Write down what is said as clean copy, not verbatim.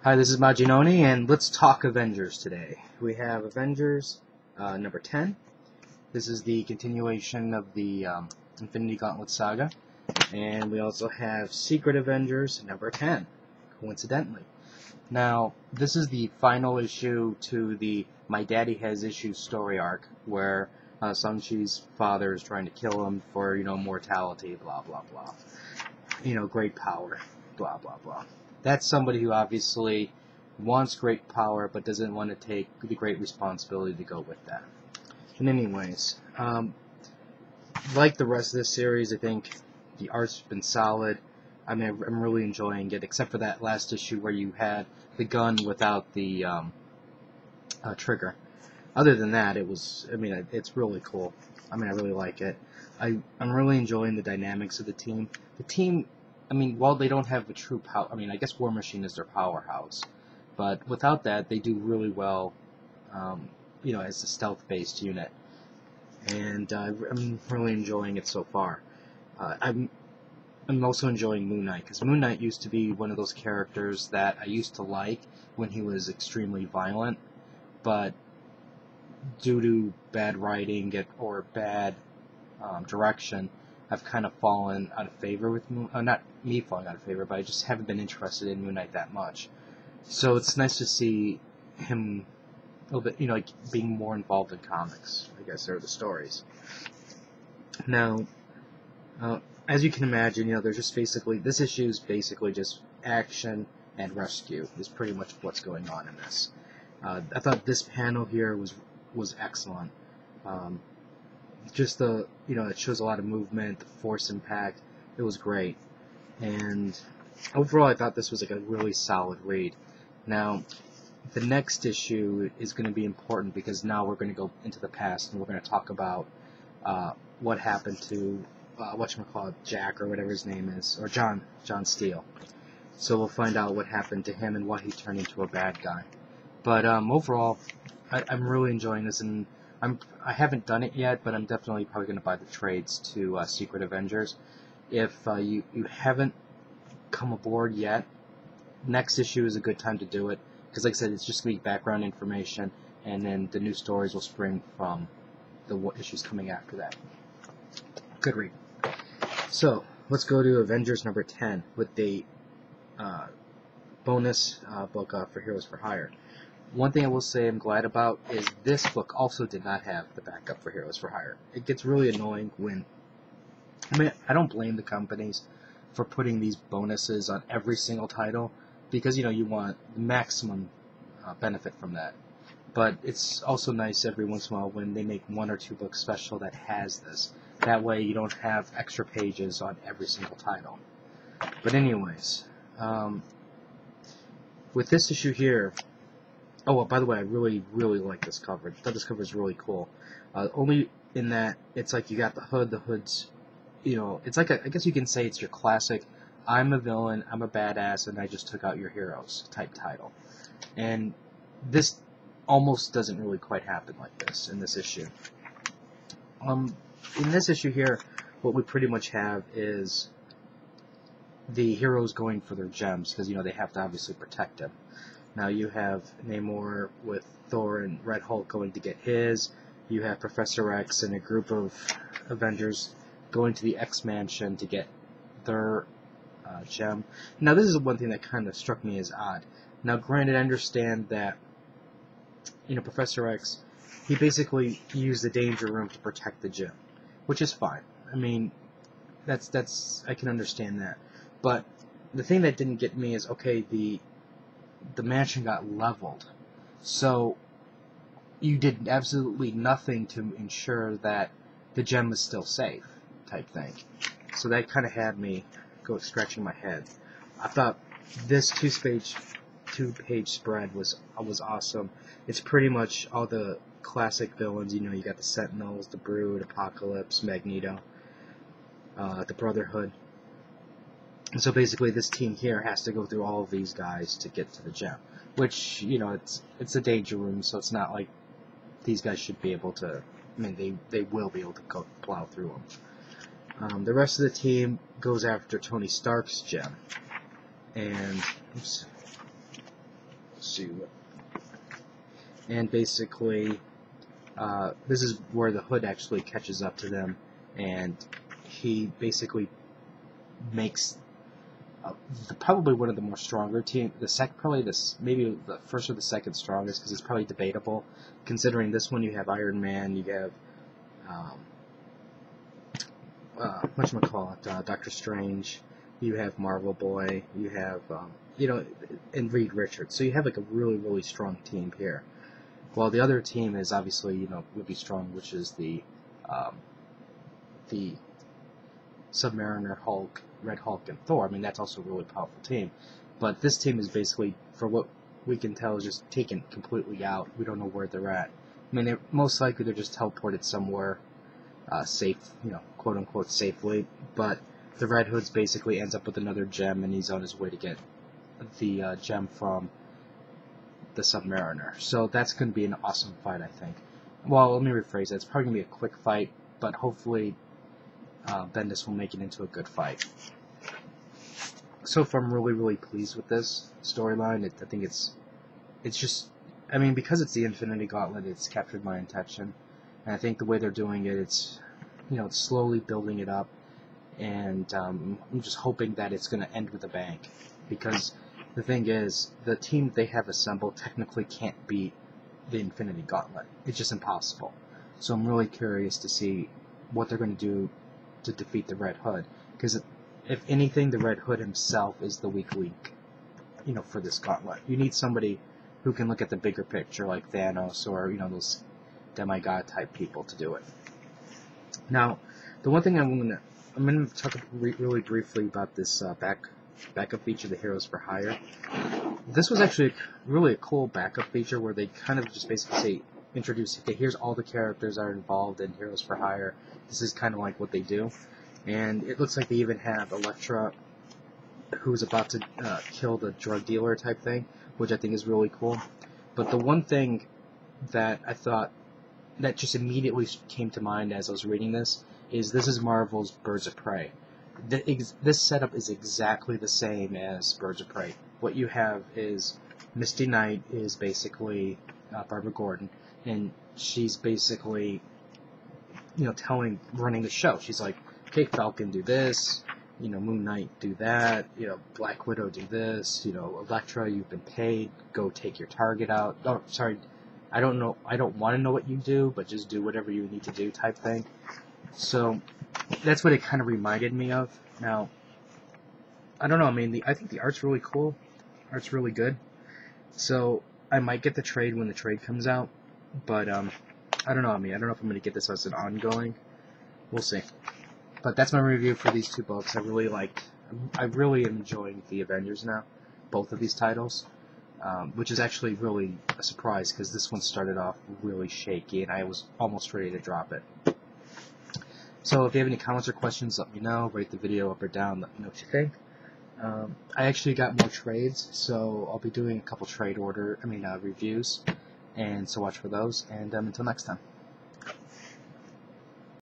Hi, this is Majinoni, and let's talk Avengers today. We have Avengers number 10. This is the continuation of the Infinity Gauntlet saga. And we also have Secret Avengers number 10, coincidentally. Now, this is the final issue to the My Daddy Has Issues story arc, where Shang-Chi's father is trying to kill him for, mortality, blah, blah, blah. Great power, blah, blah, blah. That's somebody who obviously wants great power, but doesn't want to take the great responsibility to go with that. And anyways, like the rest of this series, I think the art's been solid. I mean, I'm really enjoying it, except for that last issue where you had the gun without the trigger. Other than that, it's really cool. I really like it. I'm really enjoying the dynamics of the team. The team, while they don't have a true power, I guess War Machine is their powerhouse, but without that, they do really well, as a stealth-based unit. And I'm really enjoying it so far. I'm also enjoying Moon Knight, because Moon Knight used to be one of those characters that I used to like when he was extremely violent, but due to bad writing or bad direction, I've kind of fallen out of favor with not me falling out of favor, but I just haven't been interested in Moon Knight that much. So it's nice to see him a little bit, being more involved in comics, I guess, or the stories. Now, as you can imagine, there's just this issue is basically just action and rescue is pretty much what's going on in this. I thought this panel here was excellent. Just it shows a lot of movement, the force impact. It was great, and overall, I thought this was a really solid read. Now, the next issue is going to be important because now we're going to go into the past and we're going to talk about what happened to Jack or whatever his name is, or John Steele. So we'll find out what happened to him and why he turned into a bad guy. But overall, I'm really enjoying this, and I haven't done it yet, but I'm definitely probably going to buy the trades to Secret Avengers. If you haven't come aboard yet, next issue is a good time to do it, because like I said, it's just going to be background information, and then the new stories will spring from the issues coming after that. Good read. So, let's go to Avengers number 10 with the bonus book for Heroes for Hire. One thing I will say I'm glad about is this book also did not have the backup for Heroes for Hire. It gets really annoying when... I don't blame the companies for putting these bonuses on every single title, because, you want the maximum benefit from that. But it's also nice every once in a while when they make one or two books special that has this. That way you don't have extra pages on every single title. But anyways, with this issue here... Oh, well, by the way, I really, really like this cover. I thought this cover is really cool. Only in that it's like you got the hood. The hood's, it's like I guess you can say it's your classic, I'm a villain, I'm a badass, and I just took out your heroes type title. And this almost doesn't really quite happen like this in this issue. In this issue here, what we pretty much have is the heroes going for their gems, because, they have to obviously protect them. Now you have Namor with Thor and Red Hulk going to get his. You have Professor X and a group of Avengers going to the X-Mansion to get their gem. Now this is one thing that kind of struck me as odd. Now granted, I understand that, Professor X, he basically used the Danger Room to protect the gem, which is fine. I can understand that. But the thing that didn't get me is, okay, the mansion got leveled, so you did absolutely nothing to ensure that the gem was still safe, type thing. So that kind of had me go scratching my head. I thought this two-page spread was awesome. It's pretty much all the classic villains. You got the Sentinels, the Brood, Apocalypse, Magneto, the Brotherhood. And so basically this team here has to go through all of these guys to get to the gem. Which, it's a Danger Room, so it's not like these guys should be able to... they will be able to plow through them. The rest of the team goes after Tony Stark's gem. And... Oops. see what. And basically, this is where the Hood actually catches up to them, and he basically makes probably one of the more stronger team. Maybe the first or the second strongest, because it's probably debatable. Considering this one, you have Iron Man, you have Doctor Strange, you have Marvel Boy, you have and Reed Richards. So you have like a really, really strong team here. Well, the other team is obviously would be strong, which is the Submariner, Hulk, Red Hulk, and Thor. I mean, that's also a really powerful team. But this team is basically, for what we can tell, is just taken completely out. We don't know where they're at. I mean, most likely they're just teleported somewhere safe, quote unquote safely. But the Red Hood's basically ends up with another gem, and he's on his way to get the gem from the Submariner. So that's going to be an awesome fight, I think. Well, let me rephrase that. It's probably going to be a quick fight, but hopefully Bendis will make it into a good fight. So far, I'm really, really pleased with this storyline. I think it's just, I mean, because it's the Infinity Gauntlet, it's captured my attention. And I think the way they're doing it, it's slowly building it up. And I'm just hoping that it's going to end with a bang. Because the thing is, the team they have assembled technically can't beat the Infinity Gauntlet. It's just impossible. So I'm really curious to see what they're going to do to defeat the Red Hood. Because if anything, the Red Hood himself is the weak link, for this gauntlet. You need somebody who can look at the bigger picture, like Thanos or those demigod type people to do it. Now, the one thing I'm gonna talk really briefly about this backup feature, the Heroes for Hire. This was actually really a cool backup feature where they kind of just basically introduce, okay, here's all the characters that are involved in Heroes for Hire. This is kind of like what they do. And it looks like they even have Elektra, who's about to kill the drug dealer type thing, which I think is really cool. But the one thing that I thought that just immediately came to mind as I was reading this is Marvel's Birds of Prey. This setup is exactly the same as Birds of Prey. What you have is Misty Knight is basically Barbara Gordon, and she's basically running the show. She's like, okay, Falcon, do this, Moon Knight, do that, Black Widow, do this, Elektra, you've been paid, go take your target out. Oh, sorry, I don't want to know what you do, but just do whatever you need to do type thing. So that's what it kind of reminded me of. Now, I don't know, I mean, I think the art's really cool. Art's really good. So I might get the trade when the trade comes out, but I don't know. I mean, I don't know if I'm going to get this as an ongoing. We'll see. But that's my review for these two books. I really am enjoying the Avengers now, both of these titles, which is actually really a surprise because this one started off really shaky and I was almost ready to drop it. So if you have any comments or questions, let me know. Rate the video up or down. Let me know what you think. I actually got more trades, so I'll be doing a couple reviews, and so watch for those. And until next time.